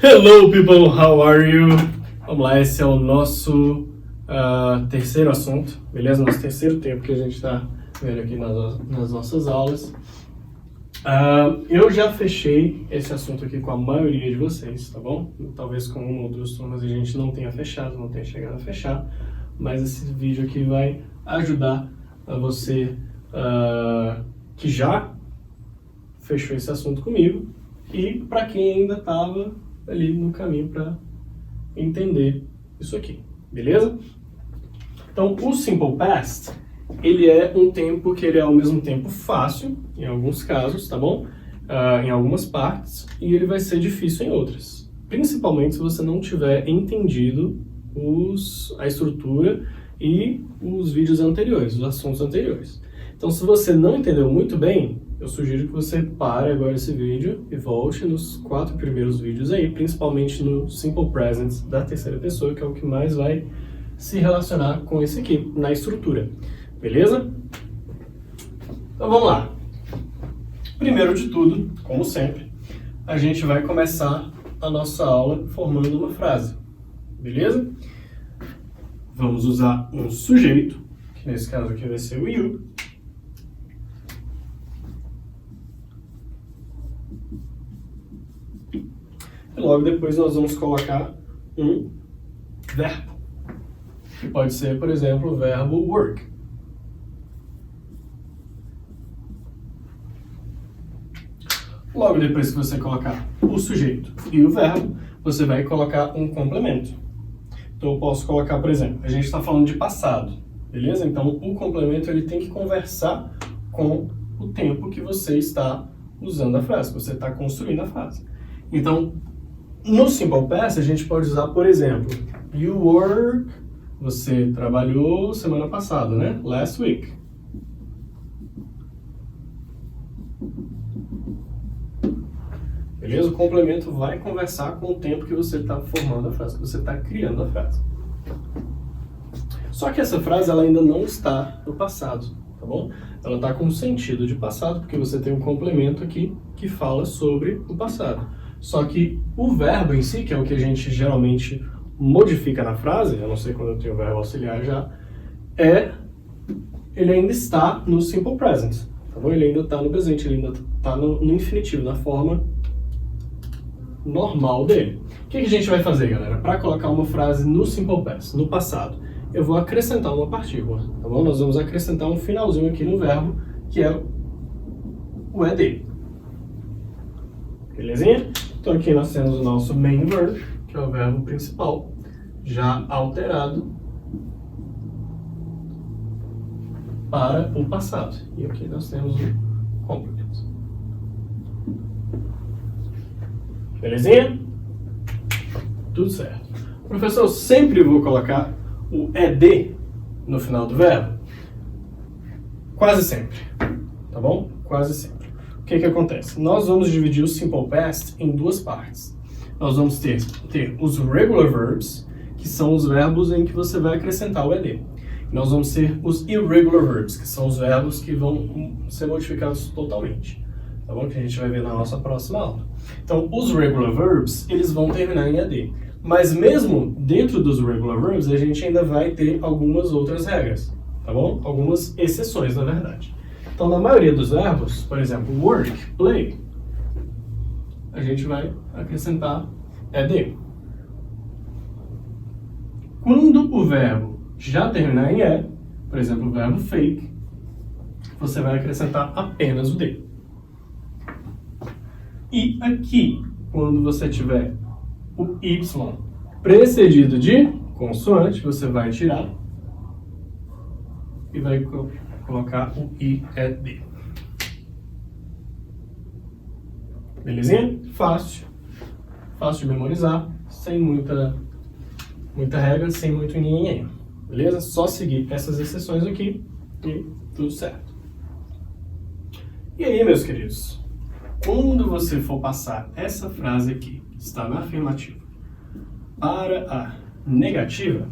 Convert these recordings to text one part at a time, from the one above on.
Hello people, how are you? Vamos lá, esse é o nosso terceiro assunto, beleza? Nosso terceiro tempo que a gente está vendo aqui nas nossas aulas. Eu já fechei esse assunto aqui com a maioria de vocês, tá bom? Talvez com uma ou duas turmas a gente não tenha fechado, não tenha chegado a fechar, mas esse vídeo aqui vai ajudar a você que já fechou esse assunto comigo e para quem ainda estava ali no caminho para entender isso aqui, beleza? Então, o Simple Past, ele é um tempo que ele é ao mesmo tempo fácil, em alguns casos, tá bom? Em algumas partes, e ele vai ser difícil em outras. Principalmente se você não tiver entendido a estrutura e os vídeos anteriores, os assuntos anteriores. Então, se você não entendeu muito bem, eu sugiro que você pare agora esse vídeo e volte nos 4 primeiros vídeos aí, principalmente no Simple Present da terceira pessoa, que é o que mais vai se relacionar com esse aqui, na estrutura. Beleza? Então vamos lá. Primeiro de tudo, como sempre, a gente vai começar a nossa aula formando uma frase. Beleza? Vamos usar um sujeito, que nesse caso aqui vai ser o you. E logo depois nós vamos colocar um verbo, que pode ser, por exemplo, o verbo work. Logo depois que você colocar o sujeito e o verbo, você vai colocar um complemento. Então eu posso colocar, por exemplo, a gente está falando de passado, beleza? Então o complemento ele tem que conversar com o tempo que você está usando a frase, que você está construindo a frase. Então, no Simple Past, a gente pode usar, por exemplo, you work, você trabalhou semana passada, né? Last week. Beleza? O complemento vai conversar com o tempo que você está formando a frase, que você está criando a frase. Só que essa frase ela ainda não está no passado, tá bom? Ela está com sentido de passado, porque você tem um complemento aqui que fala sobre o passado. Só que o verbo em si, que é o que a gente geralmente modifica na frase, a não ser quando eu tenho o verbo auxiliar já, ele ainda está no Simple Present, tá bom? Ele ainda está no presente, ele ainda está no infinitivo, na forma normal dele. O que a gente vai fazer, galera? Para colocar uma frase no Simple Past, no passado, eu vou acrescentar uma partícula, tá bom? Nós vamos acrescentar um finalzinho aqui no verbo, que é o ED. Belezinha? Então aqui nós temos o nosso main verb, que é o verbo principal, já alterado para o passado. E aqui nós temos o complement. Belezinha? Tudo certo. Professor, eu sempre vou colocar o ED no final do verbo? Quase sempre, tá bom? Quase sempre. O que acontece? Nós vamos dividir o Simple Past em duas partes. Nós vamos ter os regular verbs, que são os verbos em que você vai acrescentar o ED. Nós vamos ter os irregular verbs, que são os verbos que vão ser modificados totalmente. Tá bom? Que a gente vai ver na nossa próxima aula. Então, os regular verbs, eles vão terminar em ED. Mas mesmo dentro dos regular verbs, a gente ainda vai ter algumas outras regras, tá bom? Algumas exceções, na verdade. Então, na maioria dos verbos, por exemplo, work, play, a gente vai acrescentar ED. Quando o verbo já terminar em E, por exemplo, o verbo fake, você vai acrescentar apenas o D. E aqui, quando você tiver o Y precedido de consoante, você vai tirar e vai colocar o IED. Belezinha? Fácil. Fácil de memorizar, sem muita regra, sem muito ninguém. Beleza? Só seguir essas exceções aqui e tudo certo. E aí, meus queridos? Quando você for passar essa frase aqui, que está na afirmativa, para a negativa,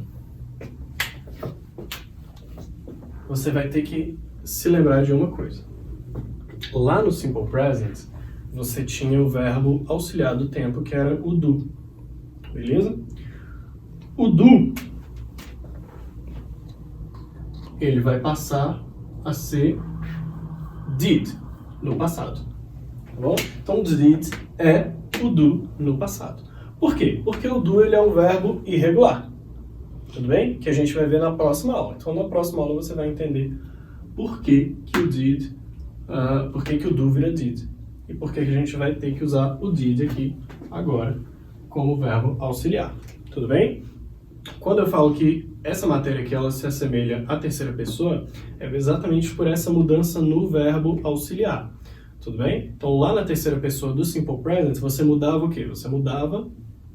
você vai ter que se lembrar de uma coisa. Lá no Simple Present, você tinha o verbo auxiliar do tempo, que era o do. beleza? O do, ele vai passar a ser did no passado, tá bom? Então, did é o do no passado. Por quê? Porque o do ele é um verbo irregular, tudo bem? Que a gente vai ver na próxima aula. Então, na próxima aula você vai entender por que o did, por que o do vira did e por que a gente vai ter que usar o did aqui agora como verbo auxiliar, tudo bem? Quando eu falo que essa matéria aqui ela se assemelha à terceira pessoa, é exatamente por essa mudança no verbo auxiliar, tudo bem? Então lá na terceira pessoa do Simple Present você mudava o quê? Você mudava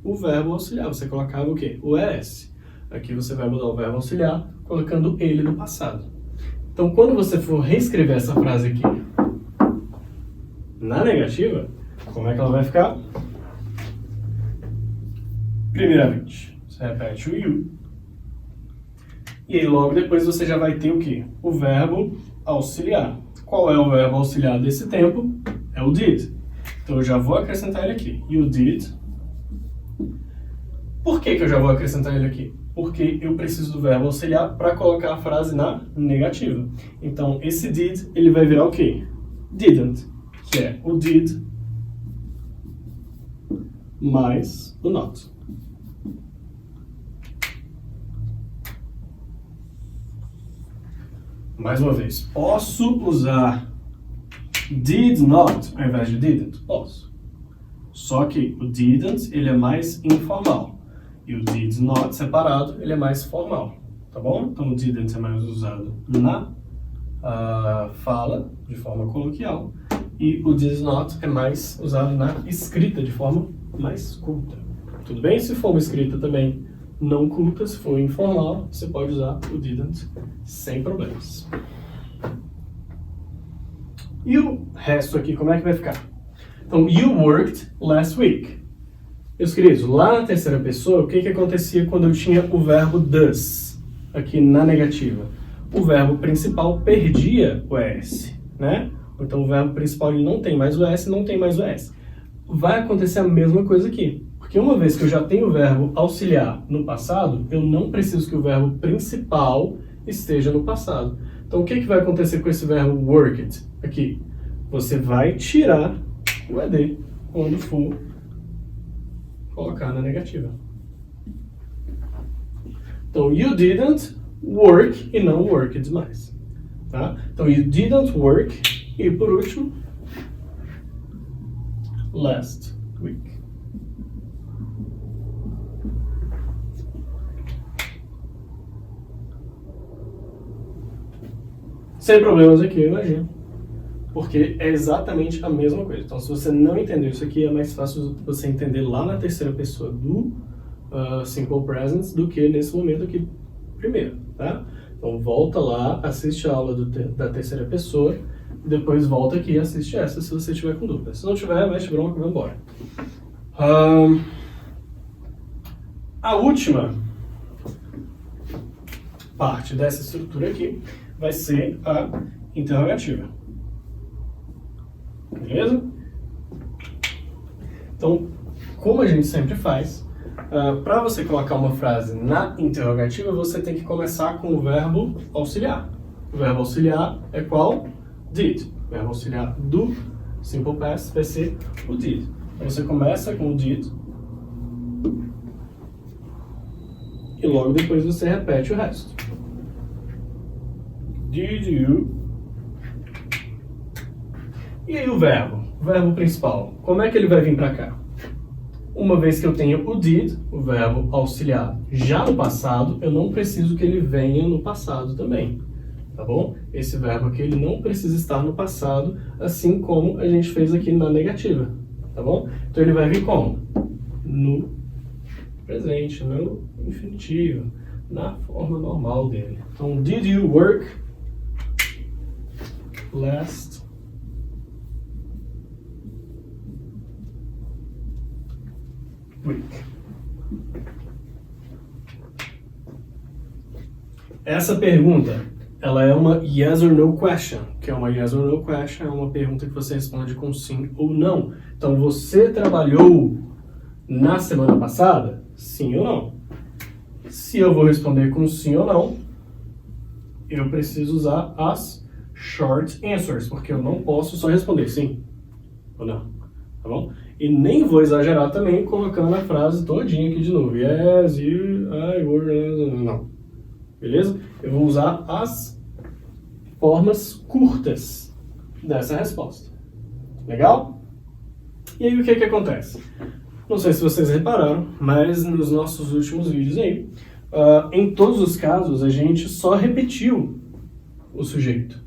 o verbo auxiliar, você colocava o quê? O ES. Aqui você vai mudar o verbo auxiliar colocando ele no passado. Então quando você for reescrever essa frase aqui na negativa, como é que ela vai ficar? Primeiramente, você repete o you. E aí logo depois você já vai ter o quê? O verbo auxiliar. Qual é o verbo auxiliar desse tempo? É o did. Então eu já vou acrescentar ele aqui. You did. Por que eu já vou acrescentar ele aqui? Porque eu preciso do verbo auxiliar para colocar a frase na negativa. Então esse did, ele vai virar o quê? Didn't, que é o did mais o not. Mais uma vez, posso usar did not ao invés de didn't? Posso. Só que o didn't, ele é mais informal. E o did not separado, ele é mais formal. Tá bom? Então o didn't é mais usado na fala, de forma coloquial. E o did not é mais usado na escrita, de forma mais culta. Tudo bem? Se for uma escrita também não culta, se for informal, você pode usar o didn't sem problemas. E o resto aqui, como é que vai ficar? Então, you worked last week. Meus queridos, lá na terceira pessoa, o que acontecia quando eu tinha o verbo does aqui na negativa? O verbo principal perdia o ES, né? Então, o verbo principal ele não tem mais o ES, não tem mais o ES. Vai acontecer a mesma coisa aqui. Porque uma vez que eu já tenho o verbo auxiliar no passado, eu não preciso que o verbo principal esteja no passado. Então, o que vai acontecer com esse verbo worked aqui? Você vai tirar o ED quando for colocar na negativa. Então, you didn't work e não worked mais. Tá? Então, you didn't work e, por último, last week. Sem problemas aqui, eu imagino. Porque é exatamente a mesma coisa. Então, se você não entendeu isso aqui, é mais fácil você entender lá na terceira pessoa do Simple Present do que nesse momento aqui primeiro, tá? Então, volta lá, assiste a aula da terceira pessoa, e depois volta aqui e assiste essa se você tiver com dúvida. Se não tiver, mexe bronca e vai embora. A última parte dessa estrutura aqui vai ser a interrogativa. Beleza? Então, como a gente sempre faz, para você colocar uma frase na interrogativa, você tem que começar com o verbo auxiliar. O verbo auxiliar é qual? Did. O verbo auxiliar do Simple Past vai ser o did. Então, você começa com o did e logo depois você repete o resto. Did you? E aí o verbo principal, como é que ele vai vir para cá? Uma vez que eu tenho o did, o verbo auxiliar, já no passado, eu não preciso que ele venha no passado também, tá bom? Esse verbo aqui, ele não precisa estar no passado, assim como a gente fez aqui na negativa, tá bom? Então ele vai vir como? No presente, no infinitivo, na forma normal dele. Então, did you work last week? Essa pergunta, ela é uma yes or no question, que é uma yes or no question, é uma pergunta que você responde com sim ou não. Então, você trabalhou na semana passada? sim ou não. Se eu vou responder com sim ou não, eu preciso usar as short answers, porque eu não posso só responder sim ou não, tá bom? E nem vou exagerar também colocando a frase todinha aqui de novo. Yes, you, I, were, não. Beleza? Eu vou usar as formas curtas dessa resposta. Legal? E aí o que acontece? Não sei se vocês repararam, mas nos nossos últimos vídeos aí, em todos os casos a gente só repetiu o sujeito,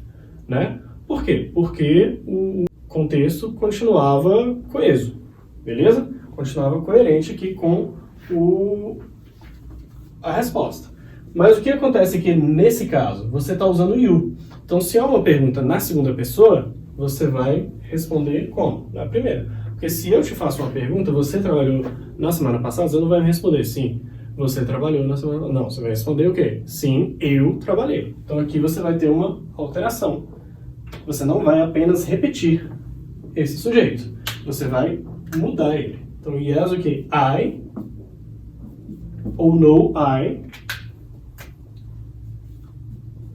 né? Por quê? Porque o contexto continuava coeso, beleza? Continuava coerente aqui com a resposta. Mas o que acontece aqui nesse caso? Você está usando you. Então, se é uma pergunta na segunda pessoa, você vai responder como? Na primeira. Porque se eu te faço uma pergunta, você trabalhou na semana passada, você não vai me responder sim. Você trabalhou na semana... Não, você vai responder o quê? Sim, eu trabalhei. Então aqui você vai ter uma alteração. Você não vai apenas repetir esse sujeito. Você vai mudar ele. Então, yes, o quê? I, ou no, I,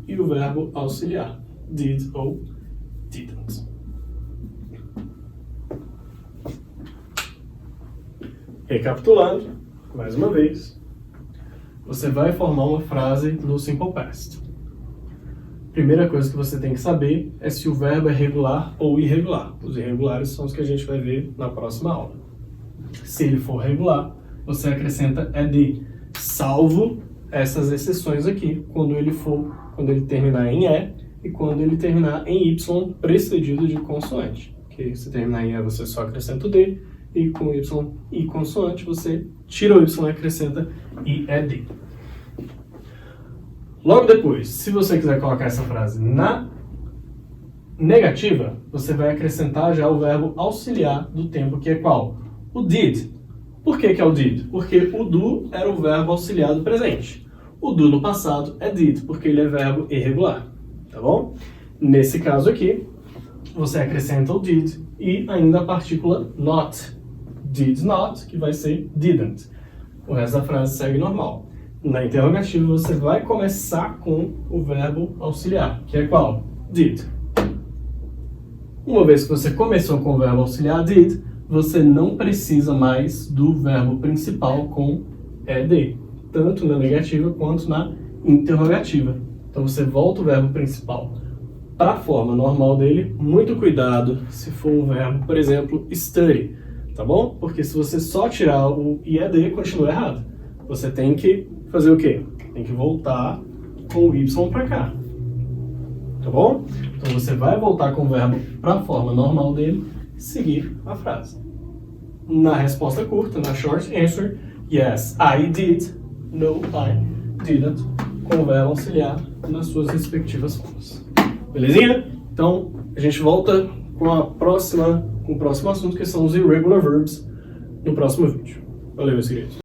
e o verbo auxiliar. Did ou didn't. Recapitulando, mais uma vez, você vai formar uma frase no Simple Past. Primeira coisa que você tem que saber é se o verbo é regular ou irregular. Os irregulares são os que a gente vai ver na próxima aula. Se ele for regular, você acrescenta ed, salvo essas exceções aqui, quando ele terminar em e e quando ele terminar em y precedido de consoante. Que se terminar em e, você só acrescenta o d, e com y e consoante, você tira o y e acrescenta ed. Logo depois, se você quiser colocar essa frase na negativa, você vai acrescentar já o verbo auxiliar do tempo, que é qual? O did. Por que é o did? Porque o do era o verbo auxiliar do presente. O do no passado é did, porque ele é verbo irregular, tá bom? Nesse caso aqui, você acrescenta o did e ainda a partícula not. Did not, que vai ser didn't. O resto da frase segue normal. Na interrogativa, você vai começar com o verbo auxiliar, que é qual? Did. Uma vez que você começou com o verbo auxiliar did, você não precisa mais do verbo principal com ed, tanto na negativa quanto na interrogativa. Então você volta o verbo principal para a forma normal dele. Muito cuidado se for um verbo, por exemplo, study, tá bom? Porque se você só tirar o ied, continua errado. Você tem que fazer o quê? Tem que voltar com o y para cá, tá bom? Então você vai voltar com o verbo para a forma normal dele e seguir a frase. Na resposta curta, na short answer, yes, I did, no, I didn't, com o verbo auxiliar nas suas respectivas formas. Belezinha? Então, a gente volta com o próximo assunto, que são os irregular verbs, no próximo vídeo. Valeu, meus queridos.